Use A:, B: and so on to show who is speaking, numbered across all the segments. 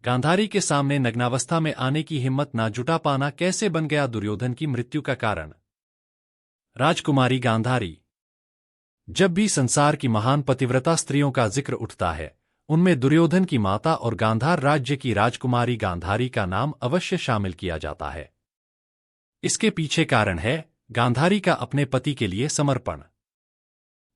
A: गांधारी के सामने नग्नावस्था में आने की हिम्मत ना जुटा पाना कैसे बन गया दुर्योधन की मृत्यु का कारण। राजकुमारी गांधारी। जब भी संसार की महान पतिव्रता स्त्रियों का जिक्र उठता है, उनमें दुर्योधन की माता और गांधार राज्य की राजकुमारी गांधारी का नाम अवश्य शामिल किया जाता है। इसके पीछे कारण है गांधारी का अपने पति के लिए समर्पण।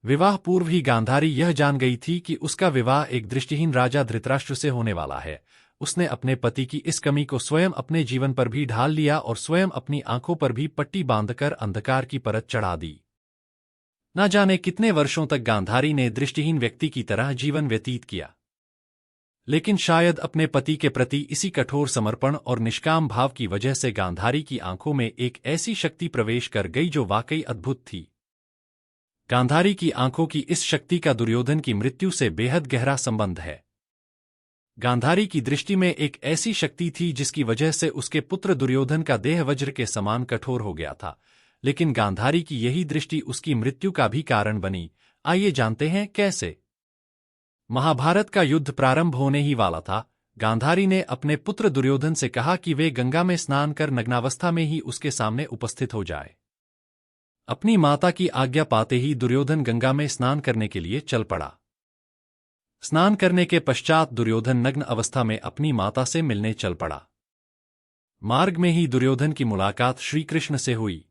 A: विवाह पूर्व ही गांधारी यह जान गई थी कि उसका विवाह एक दृष्टिहीन राजा धृतराष्ट्र से होने वाला है। उसने अपने पति की इस कमी को स्वयं अपने जीवन पर भी ढाल लिया और स्वयं अपनी आंखों पर भी पट्टी बांधकर अंधकार की परत चढ़ा दी। न जाने कितने वर्षों तक गांधारी ने दृष्टिहीन व्यक्ति की तरह जीवन व्यतीत किया, लेकिन शायद अपने पति के प्रति इसी कठोर समर्पण और निष्काम भाव की वजह से गांधारी की आंखों में एक ऐसी शक्ति प्रवेश कर गई जो वाकई अद्भुत थी। गांधारी की आंखों की इस शक्ति का दुर्योधन की मृत्यु से बेहद गहरा संबंध है। गांधारी की दृष्टि में एक ऐसी शक्ति थी जिसकी वजह से उसके पुत्र दुर्योधन का देह वज्र के समान कठोर हो गया था, लेकिन गांधारी की यही दृष्टि उसकी मृत्यु का भी कारण बनी। आइए जानते हैं कैसे। महाभारत का युद्ध प्रारंभ होने ही वाला था। गांधारी ने अपने पुत्र दुर्योधन से कहा कि वे गंगा में स्नान कर नग्नावस्था में ही उसके सामने उपस्थित हो जाए। अपनी माता की आज्ञा पाते ही दुर्योधन गंगा में स्नान करने के लिए चल पड़ा। स्नान करने के पश्चात दुर्योधन नग्न अवस्था में अपनी माता से मिलने चल पड़ा। मार्ग में ही दुर्योधन की मुलाकात श्रीकृष्ण से हुई।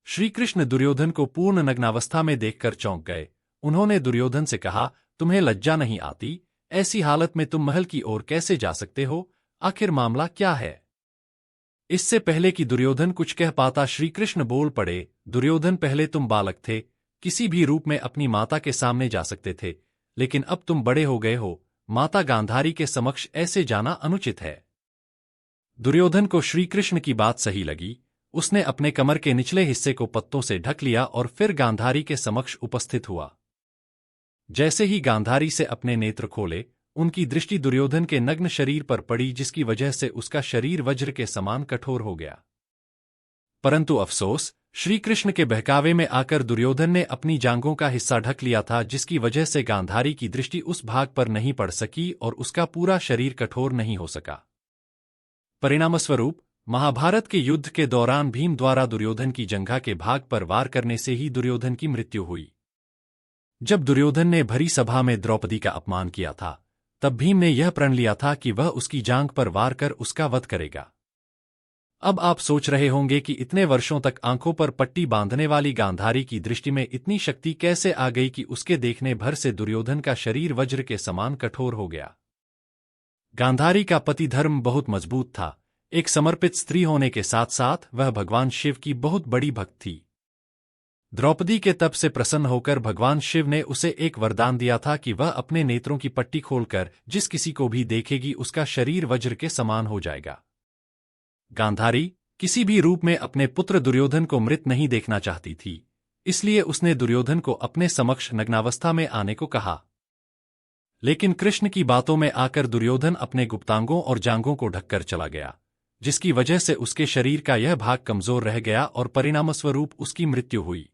A: श्रीकृष्ण दुर्योधन को पूर्ण नग्नावस्था में देखकर चौंक गए। उन्होंने दुर्योधन से कहा, तुम्हें लज्जा नहीं आती? ऐसी हालत में तुम महल की ओर कैसे जा सकते हो? आखिर मामला क्या है? इससे पहले कि दुर्योधन कुछ कह पाता, श्रीकृष्ण बोल पड़े, दुर्योधन, पहले तुम बालक थे, किसी भी रूप में अपनी माता के सामने जा सकते थे, लेकिन अब तुम बड़े हो गए हो। माता गांधारी के समक्ष ऐसे जाना अनुचित है। दुर्योधन को श्रीकृष्ण की बात सही लगी। उसने अपने कमर के निचले हिस्से को पत्तों से ढक लिया और फिर गांधारी के समक्ष उपस्थित हुआ। जैसे ही गांधारी से अपने नेत्र खोले, उनकी दृष्टि दुर्योधन के नग्न शरीर पर पड़ी, जिसकी वजह से उसका शरीर वज्र के समान कठोर हो गया। परंतु अफसोस, श्रीकृष्ण के बहकावे में आकर दुर्योधन ने अपनी जांघों का हिस्सा ढक लिया था, जिसकी वजह से गांधारी की दृष्टि उस भाग पर नहीं पड़ सकी और उसका पूरा शरीर कठोर नहीं हो सका। परिणामस्वरूप महाभारत के युद्ध के दौरान भीम द्वारा दुर्योधन की जंघा के भाग पर वार करने से ही दुर्योधन की मृत्यु हुई। जब दुर्योधन ने भरी सभा में द्रौपदी का अपमान किया था, तब भीम ने यह प्रण लिया था कि वह उसकी जांघ पर वार कर उसका वध करेगा। अब आप सोच रहे होंगे कि इतने वर्षों तक आंखों पर पट्टी बांधने वाली गांधारी की दृष्टि में इतनी शक्ति कैसे आ गई कि उसके देखने भर से दुर्योधन का शरीर वज्र के समान कठोर हो गया। गांधारी का पति धर्म बहुत मजबूत था। एक समर्पित स्त्री होने के साथ साथ वह भगवान शिव की बहुत बड़ी भक्त थी। द्रौपदी के तप से प्रसन्न होकर भगवान शिव ने उसे एक वरदान दिया था कि वह अपने नेत्रों की पट्टी खोलकर जिस किसी को भी देखेगी उसका शरीर वज्र के समान हो जाएगा। गांधारी किसी भी रूप में अपने पुत्र दुर्योधन को मृत नहीं देखना चाहती थी, इसलिए उसने दुर्योधन को अपने समक्ष नग्नावस्था में आने को कहा। लेकिन कृष्ण की बातों में आकर दुर्योधन अपने गुप्तांगों और जांघों को ढककर चला गया, जिसकी वजह से उसके शरीर का यह भाग कमजोर रह गया और परिणामस्वरूप उसकी मृत्यु हुई।